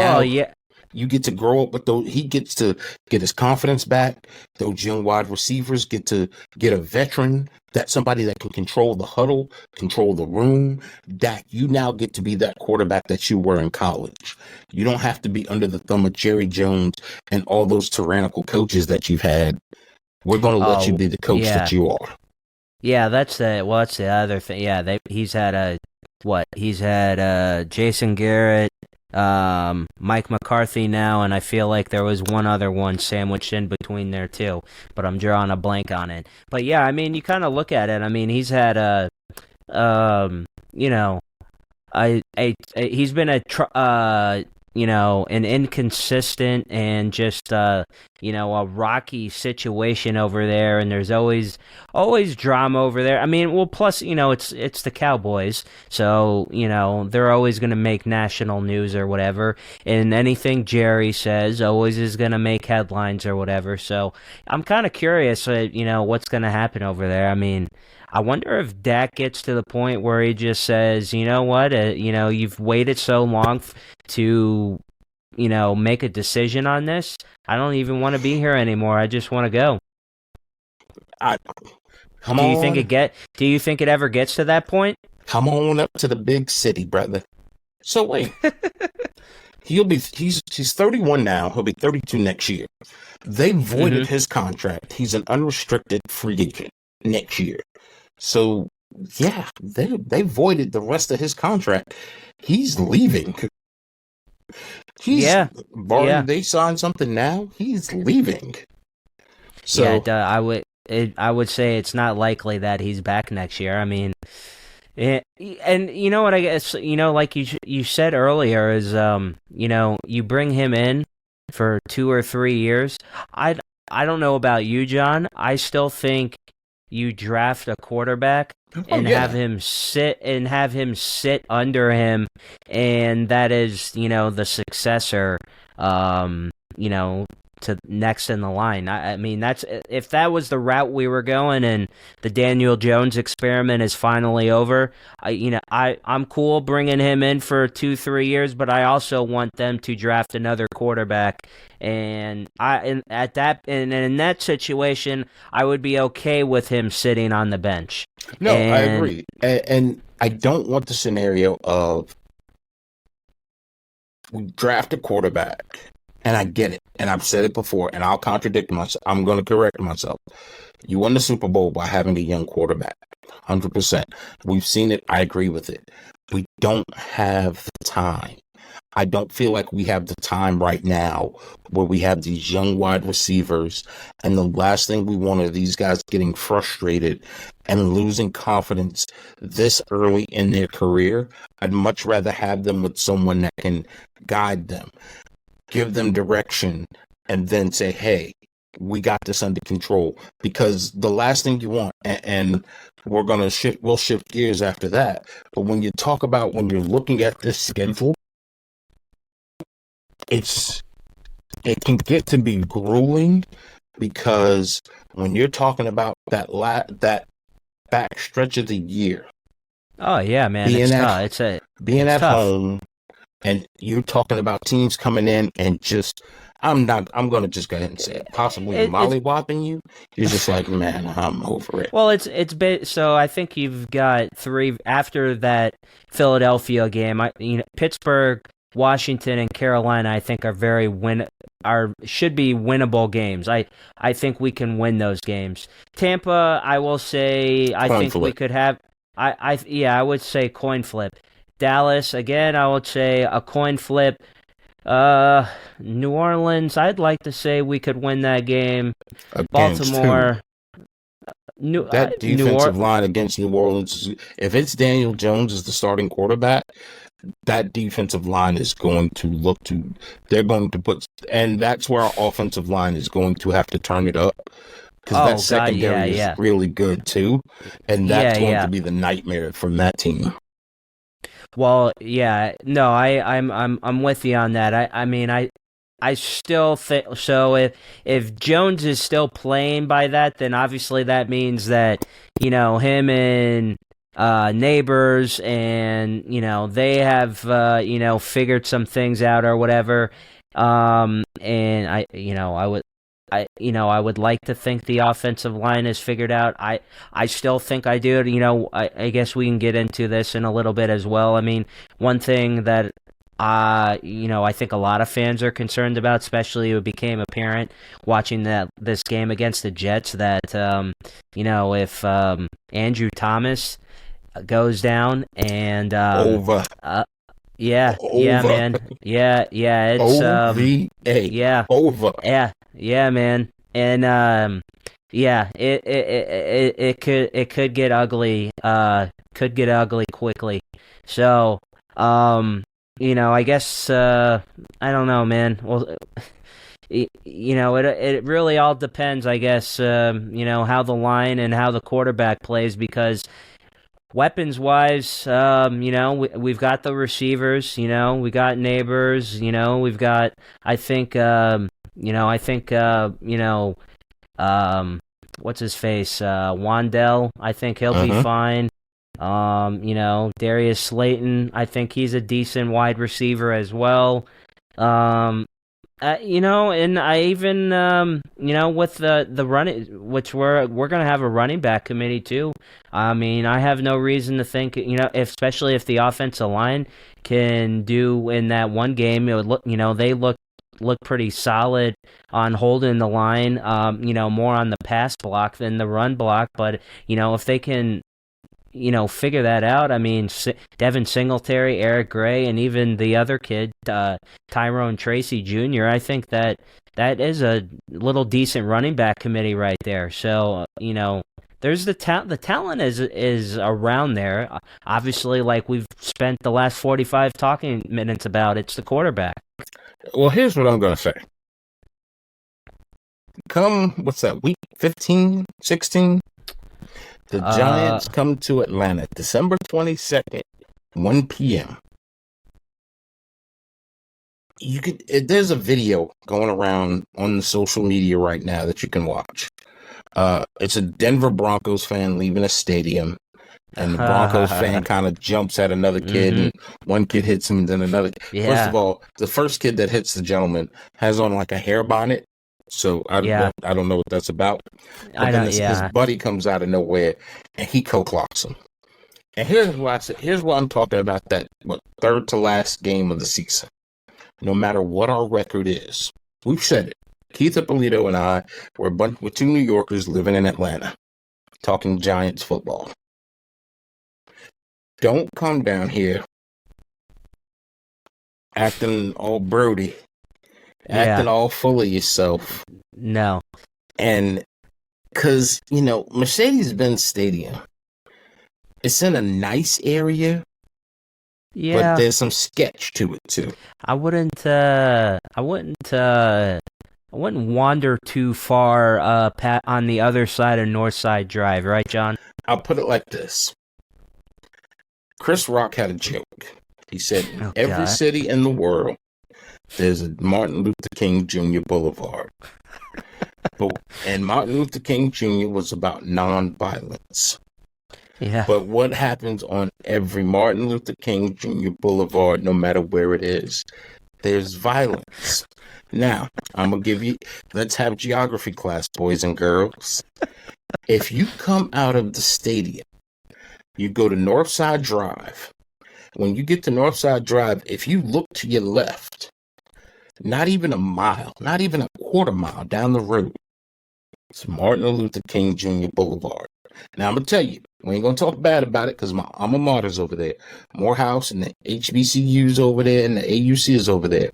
You get to grow up with those. He gets to get his confidence back. Those young wide receivers get to get a veteran, that somebody that can control the huddle, control the room. Dak, you now get to be that quarterback that you were in college. You don't have to be under the thumb of Jerry Jones and all those tyrannical coaches that you've had. We're going to let you be the coach that you are. Yeah, that's the other thing. Yeah, he's had Jason Garrett, Mike McCarthy now, and I feel like there was one other one sandwiched in between there too, but I'm drawing a blank on it. But yeah, I mean, you kind of look at it. I mean, he's had he's been an inconsistent and just a rocky situation over there, and there's always drama over there. I mean, well, plus it's the Cowboys, so they're always going to make national news or whatever, and anything Jerry says always is going to make headlines or whatever. So I'm kind of curious, what's going to happen over there. I mean, I wonder if Dak gets to the point where he just says, you know what, you've waited so long to, make a decision on this. I don't even want to be here anymore. I just want to go. Do you think it ever gets to that point? Come on up to the big city, brother. So wait, he's 31 now. He'll be 32 next year. They voided his contract. He's an unrestricted free agent next year. So, yeah, they voided the rest of his contract. He's leaving. They sign something now, he's leaving. So I would say it's not likely that he's back next year. I mean, and you know what, I guess, like you said earlier is, you bring him in for 2 or 3 years. I don't know about you, John. I still think you draft a quarterback have him sit under him, and that is, the successor, to next in the line. I mean, that's, if that was the route we were going, and the Daniel Jones experiment is finally over, I'm cool bringing him in for 2-3 years, but I also want them to draft another quarterback. And in that situation, I would be okay with him sitting on the bench. No, I agree, and I don't want the scenario of we draft a quarterback. And I get it. And I've said it before, and I'll contradict myself. I'm going to correct myself. You won the Super Bowl by having a young quarterback. 100%. We've seen it. I agree with it. We don't have the time. I don't feel like we have the time right now where we have these young wide receivers, and the last thing we want are these guys getting frustrated and losing confidence this early in their career. I'd much rather have them with someone that can guide them, give them direction, and then say, hey, we got this under control. Because the last thing you want, and we'll shift gears after that, but when you talk about, when you're looking at this schedule, it can get to be grueling, because when you're talking about that back stretch of the year. Oh yeah, man, being at home, and you're talking about teams coming in and just, I'm going to just go ahead and say it, possibly mollywopping you. You're just like, man, I'm over it. Well, so I think you've got 3 after that Philadelphia game. Pittsburgh, Washington, and Carolina, I think should be winnable games. I think we can win those games. Tampa, I will say, we could have. I would say coin flip. Dallas, again, I would say a coin flip. New Orleans, I'd like to say we could win that game. Baltimore. That defensive line against New Orleans, if it's Daniel Jones as the starting quarterback, that defensive line is going to they're going to put, and that's where our offensive line is going to have to turn it up. Because that secondary is really good too. And that's going to be the nightmare from that team. Well, yeah, no, I'm with you on that. I still think so. If Jones is still playing by that, then obviously that means that, him and Neighbors, and they have figured some things out or whatever. And I would like to think the offensive line is figured out. I still think I do. I guess we can get into this in a little bit as well. I mean, one thing that I think a lot of fans are concerned about, especially it became apparent watching this game against the Jets, that if Andrew Thomas goes down and over. Yeah, man. Yeah, it's OVA. yeah. Over. Yeah, man. And yeah, it could get ugly. Could get ugly quickly. So, I guess I don't know, man. Well, it really all depends, I guess. How the line and how the quarterback plays, because weapons-wise, we've got the receivers. We got Neighbors. We've got. What's his face? Wandell. I think he'll be fine. Darius Slayton. I think he's a decent wide receiver as well. And I even, with the running, which we're gonna have a running back committee too. I mean, I have no reason to think, especially if the offensive line can do in that one game, it would look, they look pretty solid on holding the line, more on the pass block than the run block. But if they can, figure that out. I mean, Devin Singletary, Eric Gray, and even the other kid, Tyrone Tracy Jr., I think that is a little decent running back committee right there. So, there's the talent is around there. Obviously, like we've spent the last 45 talking minutes about, it's the quarterback. Well, here's what I'm going to say. Come, what's that, week 15, 16? The Giants come to Atlanta, December 22nd, 1 p.m. There's a video going around on the social media right now that you can watch. It's a Denver Broncos fan leaving a stadium, and the Broncos fan kind of jumps at another kid, and one kid hits him, and then another. Yeah. First of all, the first kid that hits the gentleman has on like a hair bonnet. So I don't know what that's about. But then his buddy comes out of nowhere and he co-clocks him. And here's why I'm talking about that third to last game of the season. No matter what our record is, we've said it. Keith Ippolito and I were with two New Yorkers living in Atlanta, talking Giants football. Don't come down here acting all Brody. Acting all full of yourself. No. And because, Mercedes-Benz Stadium, it's in a nice area. Yeah. But there's some sketch to it too. I wouldn't wander too far on the other side of Northside Drive, right, John? I'll put it like this. Chris Rock had a joke. He said, every city in the world, there's a Martin Luther King Jr. Boulevard. And Martin Luther King Jr. was about nonviolence. Yeah. But what happens on every Martin Luther King Jr. Boulevard, no matter where it is, there's violence. Now, I'm going to give you, let's have geography class, boys and girls. If you come out of the stadium, you go to Northside Drive. When you get to Northside Drive, if you look to your left, not even a mile, not even a quarter mile down the road, it's Martin Luther King Jr. Boulevard. Now, I'm going to tell you, we ain't going to talk bad about it because my alma mater's over there. Morehouse and the HBCU's over there and the AUC is over there.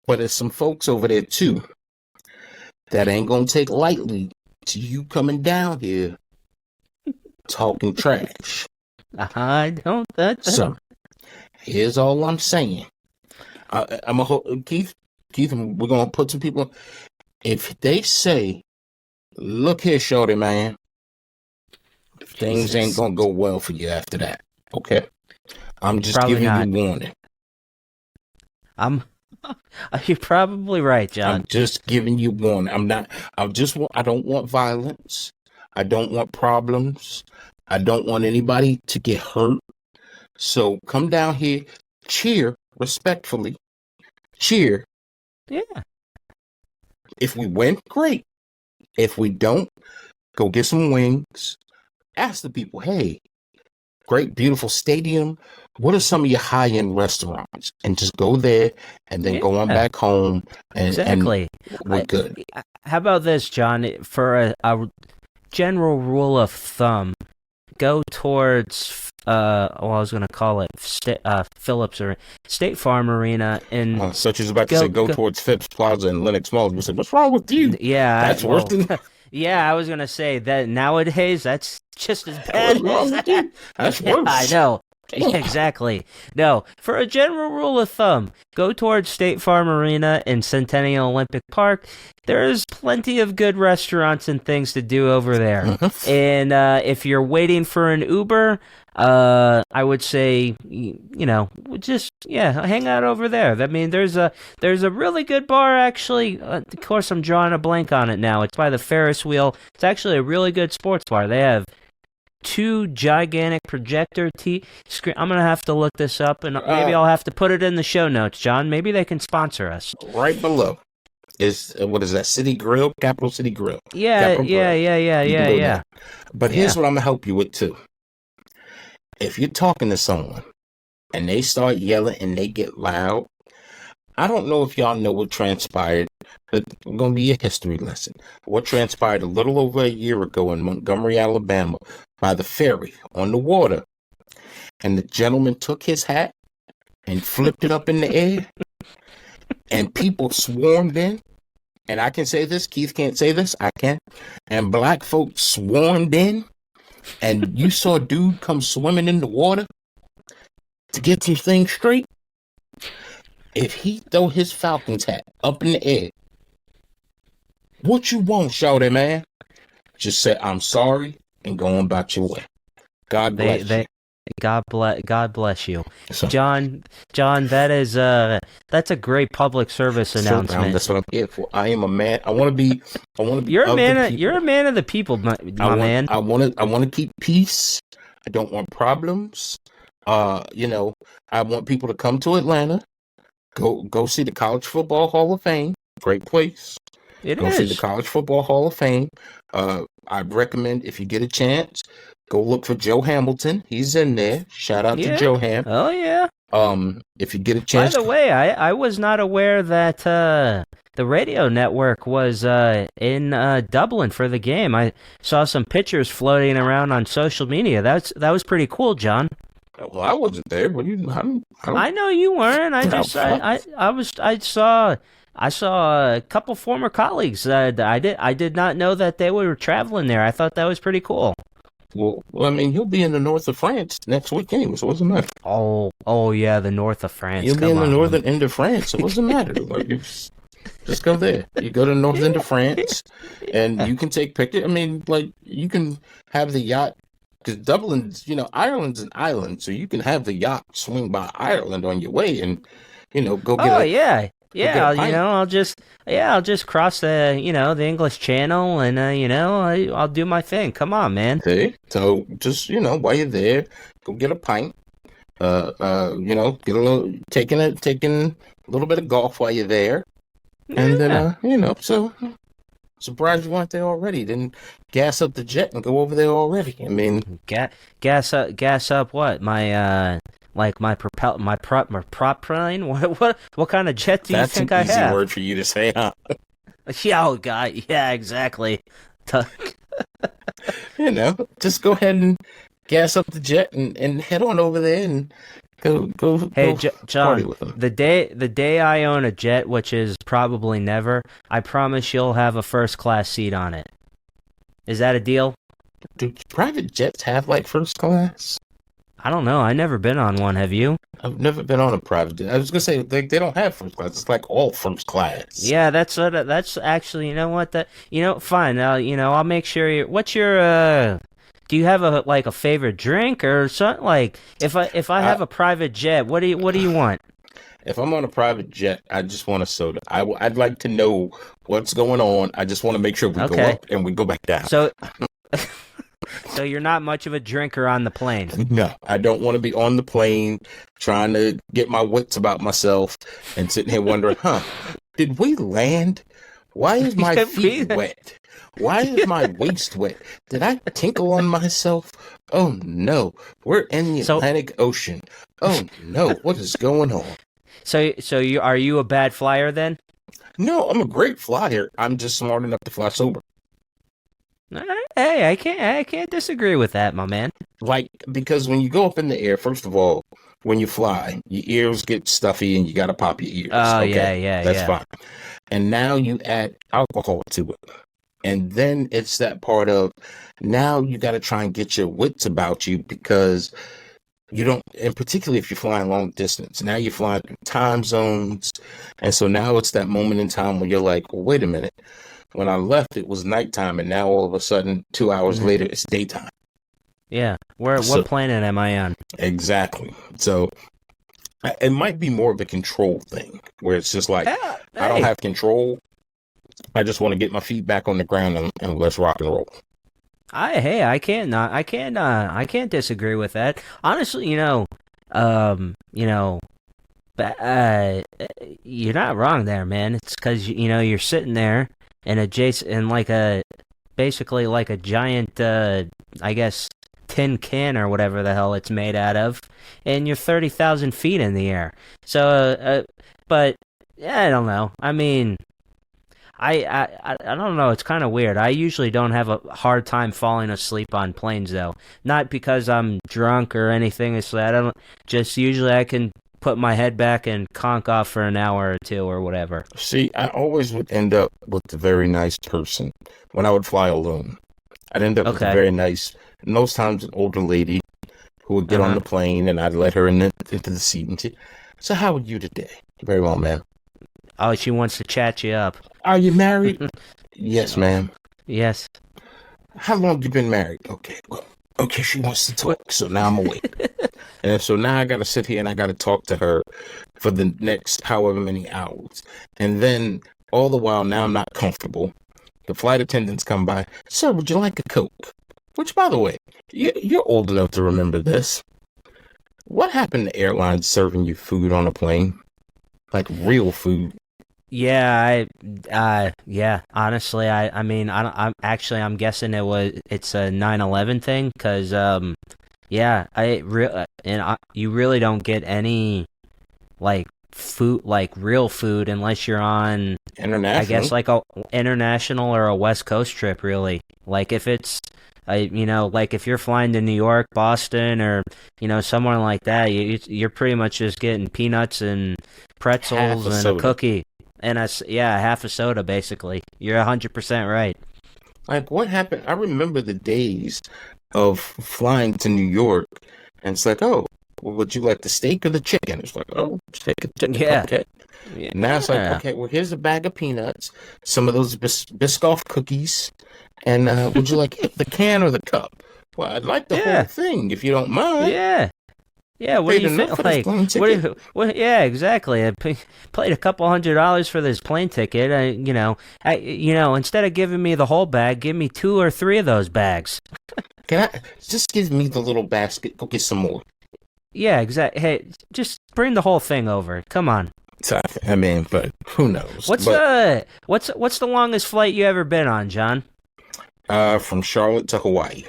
But there's some folks over there, too, that ain't going to take lightly to you coming down here talking trash. I don't. So, here's all I'm saying. Keith, we're going to put some people. If they say, look here, shorty, man, things ain't going to go well for you after that. Okay? I'm just giving you warning. You're probably right, John. I'm just giving you warning. I don't want violence. I don't want problems. I don't want anybody to get hurt. So come down here, cheer respectfully, cheer. Yeah. If we win, great. If we don't, go get some wings. Ask the people, hey, great, beautiful stadium. What are some of your high-end restaurants? And just go there and then go on back home. And we're good. How about this, John? For a general rule of thumb, go towards, I was going to call it Phillips or State Farm Arena. And such as about to say, go towards Phipps Plaza and Lenox Mall. You said, what's wrong with you? Yeah. That's worse than... Yeah, I was going to say that nowadays, that's just as bad as that. That's worse. I know. Yeah, exactly. No, for a general rule of thumb, go towards State Farm Arena and Centennial Olympic Park. There's plenty of good restaurants and things to do over there. And if you're waiting for an Uber, I would say, just hang out over there. I mean, there's a really good bar actually. Of course, I'm drawing a blank on it now. It's by the Ferris wheel. It's actually a really good sports bar. They have 2 gigantic projector screen. I'm gonna have to look this up, and maybe I'll have to put it in the show notes, John. Maybe they can sponsor us. Right below is what is that? City Grill, Capital City Grill. Yeah. But here's what I'm gonna help you with too. If you're talking to someone and they start yelling and they get loud, I don't know if y'all know what transpired. It's going to be a history lesson. What transpired a little over a year ago in Montgomery, Alabama, by the ferry on the water. And the gentleman took his hat and flipped it up in the air. And people swarmed in. And I can say this. Keith can't say this. I can. And black folks swarmed in. And you saw a dude come swimming in the water to get some things straight. If he throw his Falcons hat up in the air, what you want, shawty man? Just say, I'm sorry, and go on about your way. God bless you. God bless you. So, John, that's a great public service announcement. That's what I'm here for. I am a man. I want to be. You're a man of the people, my man. I want to keep peace. I don't want problems. I want people to come to Atlanta. Go see the College Football Hall of Fame. Great place. Go see the College Football Hall of Fame. I'd recommend, if you get a chance, go look for Joe Hamilton. He's in there. Shout out to Joe Ham. Oh, yeah. If you get a chance. By the way, I was not aware that the radio network was in Dublin for the game. I saw some pictures floating around on social media. That was pretty cool, John. Well, I wasn't there, but I know you weren't. I saw a couple former colleagues. I did not know that they were traveling there. I thought that was pretty cool. Well, I mean, you'll be in the north of France next week anyway, so what's the matter? Oh yeah, the north of France. You'll be in the northern end of France, so what's the matter? Like, just go there. You go to the north end of France, and you can take pictures. I mean, like, you can have the yacht. Because Dublin's, Ireland's an island, so you can have the yacht swing by Ireland on your way, and go get. Oh yeah. I'll just cross the the English Channel, and I'll do my thing. Come on, man. Okay, so just while you're there, go get a pint. Get a little taking a little bit of golf while you're there, and then so. Surprised you weren't there already. Then gas up the jet and go over there already. I mean, gas up what? My prop plane. What kind of jet do you think I have? That's an easy word for you to say, huh? Yeah, oh God, yeah, exactly. Just go ahead and gas up the jet and head on over there and go. Hey, John, the day I own a jet, which is probably never, I promise you'll have a first class seat on it. Is that a deal? Do private jets have like first class? I don't know. I've never been on one. Have you? I've never been on a private jet. I was gonna say they don't have first class. It's like all first class. Yeah, that's actually. You know what? Fine. I'll make sure. What's your Do you have a favorite drink or something? Like if I have a private jet, what do you want? If I'm on a private jet, I just want a soda. I'd like to know what's going on. I just want to make sure we go up and we go back down. So you're not much of a drinker on the plane. No, I don't want to be on the plane trying to get my wits about myself and sitting here wondering, did we land? Why is my feet wet? Why is my waist wet? Did I tinkle on myself? Oh no, we're in the Atlantic Ocean. Oh no, what is going on? So are you a bad flyer then? No, I'm a great flyer. I'm just smart enough to fly sober. Hey, I can't disagree with that, my man. Like, because when you go up in the air, first of all, when you fly, your ears get stuffy and you got to pop your ears. Oh, okay? That's yeah. fine. And now you add alcohol to it. And then it's that part of, now you got to try and get your wits about you because you don't, and particularly if you're flying long distance, now you're flying through time zones. And so now it's that moment in time where you're like, well, wait a minute. When I left, it was nighttime, and now all of a sudden, 2 hours later, it's daytime. Yeah. What planet am I on? Exactly. So it might be more of a control thing, where it's just like, I don't have control. I just want to get my feet back on the ground and let's rock and roll. I can't disagree with that. Honestly, you're not wrong there, man. It's because you're sitting there and basically like a giant, I guess, tin can or whatever the hell it's made out of, and you're 30,000 feet in the air. So, but yeah, I don't know. I mean, I don't know. It's kind of weird. I usually don't have a hard time falling asleep on planes, though. Not because I'm drunk or anything. It's that usually I can put my head back and conk off for an hour or two or whatever. See, I always would end up with a very nice person when I would fly alone. I'd end up with a very nice, and most times an older lady who would get on the plane, and I'd let her into the seat. And so how are you today? Very well, ma'am. Oh, she wants to chat you up. Are you married? Yes, ma'am. Yes. How long have you been married? Okay, well, she wants to talk, so now I'm awake. And so now I got to sit here and I got to talk to her for the next however many hours. And then all the while, now I'm not comfortable. The flight attendants come by. Sir, would you like a Coke? Which, by the way, you're old enough to remember this. What happened to airlines serving you food on a plane? Like real food. Yeah, honestly, I'm guessing it's a 9/11 thing, because, you really don't get any, like, food, like, real food unless you're on, international. I guess, like, a international or a West Coast trip, really. Like, if it's, like, if you're flying to New York, Boston, or, somewhere like that, you're pretty much just getting peanuts and pretzels and a cookie. And half a soda, basically. You're 100% right. Like, what happened? I remember the days of flying to New York, and it's like, oh, well, would you like the steak or the chicken? It's like, oh, steak or chicken. Yeah. Okay. Yeah. Now it's like, okay, well, here's a bag of peanuts, some of those Biscoff cookies, and would you like the can or the cup? Well, I'd like the whole thing, if you don't mind. Yeah. Yeah, what do you think? Like, yeah, exactly. I paid a couple $100 for this plane ticket. Instead of giving me the whole bag, give me 2 or 3 of those bags. Can I just give me the little basket? Go get some more. Yeah, exactly. Hey, just bring the whole thing over. Come on. I mean, but who knows? What's the longest flight you ever been on, John? From Charlotte to Hawaii.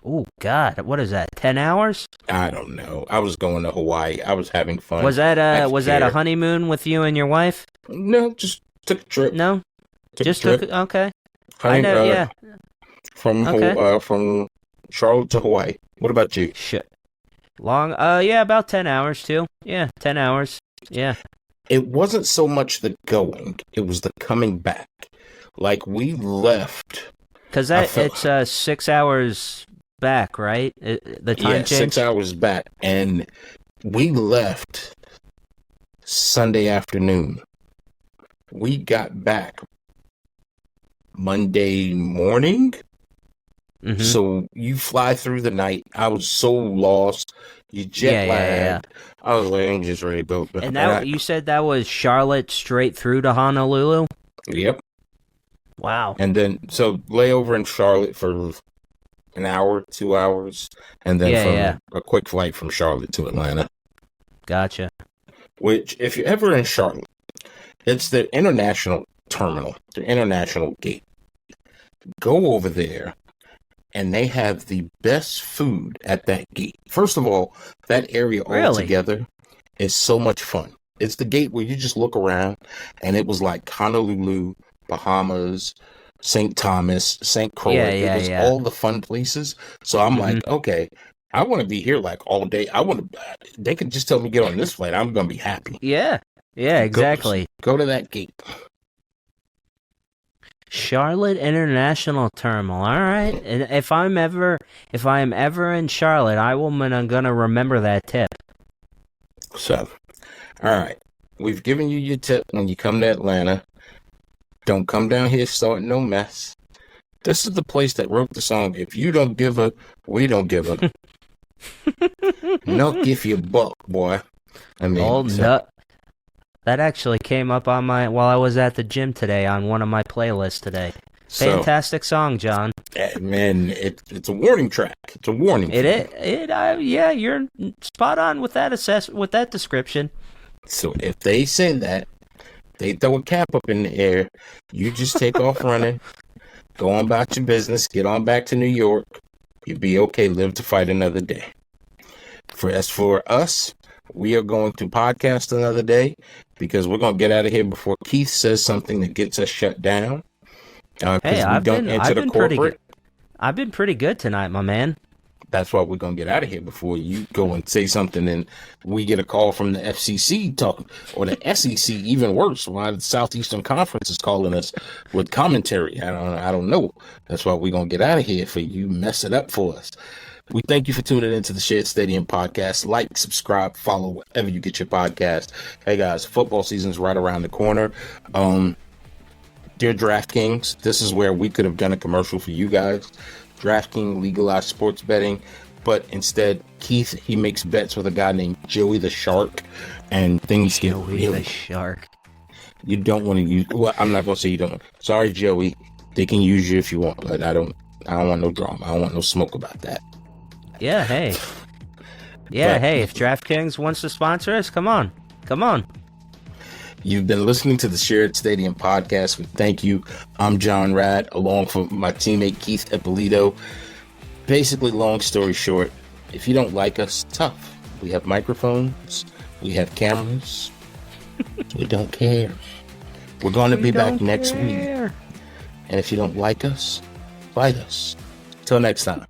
Oh, God. What is that, 10 hours? I don't know. I was going to Hawaii. I was having fun. Was that a honeymoon with you and your wife? No, just took a trip. No? Okay. From Charlotte to Hawaii. What about you? Shit. Long? About 10 hours, too. Yeah, 10 hours. Yeah. It wasn't so much the going. It was the coming back. Like, we left. Because it's 6 hours back, right? The time change? 6 hours back. And we left Sunday afternoon. We got back Monday morning. Mm-hmm. So you fly through the night. I was so lost. You jet lagged. Yeah. I was like, I'm just ready to go. And you said that was Charlotte straight through to Honolulu? Yep. Wow. And then, so layover in Charlotte for an hour, 2 hours, and then a quick flight from Charlotte to Atlanta. Gotcha. Which, if you're ever in Charlotte, it's the international terminal, the international gate. Go over there, and they have the best food at that gate. First of all, that area altogether is so much fun. It's the gate where you just look around, and it was like Honolulu, Bahamas, St. Thomas, St. Croix. It was all the fun places. So I'm like, okay, I want to be here like all day. They can just tell me get on this flight. I'm going to be happy. Yeah, exactly. Go to that gate. Charlotte International Terminal. All right. And if I am ever in Charlotte, I'm gonna remember that tip. So, all right. We've given you your tip when you come to Atlanta. Don't come down here starting no mess. This is the place that wrote the song. If you don't give a, we don't give a. No give you buck, boy. I mean, that actually came up on while I was at the gym today on one of my playlists today. Fantastic song, John. Man, it's a warning track. It's a warning. You're spot on with that description. So if they say that, they throw a cap up in the air, you just take off running, go on about your business, get on back to New York. You'll be okay. Live to fight another day. As for us, we are going to podcast another day because we're going to get out of here before Keith says something that gets us shut down. I've been pretty good tonight, my man. That's why we're going to get out of here before you go and say something and we get a call from the FCC talking, or the SEC, even worse, why the Southeastern Conference is calling us with commentary. I don't know. That's why we're going to get out of here for you mess it up for us. We thank you for tuning into the Shared Stadium podcast. Like, subscribe, follow wherever you get your podcast. Hey guys, football season's right around the corner. Dear DraftKings, this is where we could have done a commercial for you guys. DraftKings legalized sports betting, but instead Keith, he makes bets with a guy named Joey the Shark, and things get really. The Shark. You don't want to use. Well, I'm not gonna say you don't. Sorry, Joey. They can use you if you want, but I don't want no drama. I don't want no smoke about that. Yeah. Hey. Yeah. Hey. If DraftKings wants to sponsor us, come on. You've been listening to the Shared Stadium podcast. We thank you. I'm John Rad, along with my teammate Keith Ippolito. Basically, long story short, if you don't like us, tough. We have microphones. We have cameras. We don't care. We're going to be back next week. And if you don't like us, fight us. Till next time.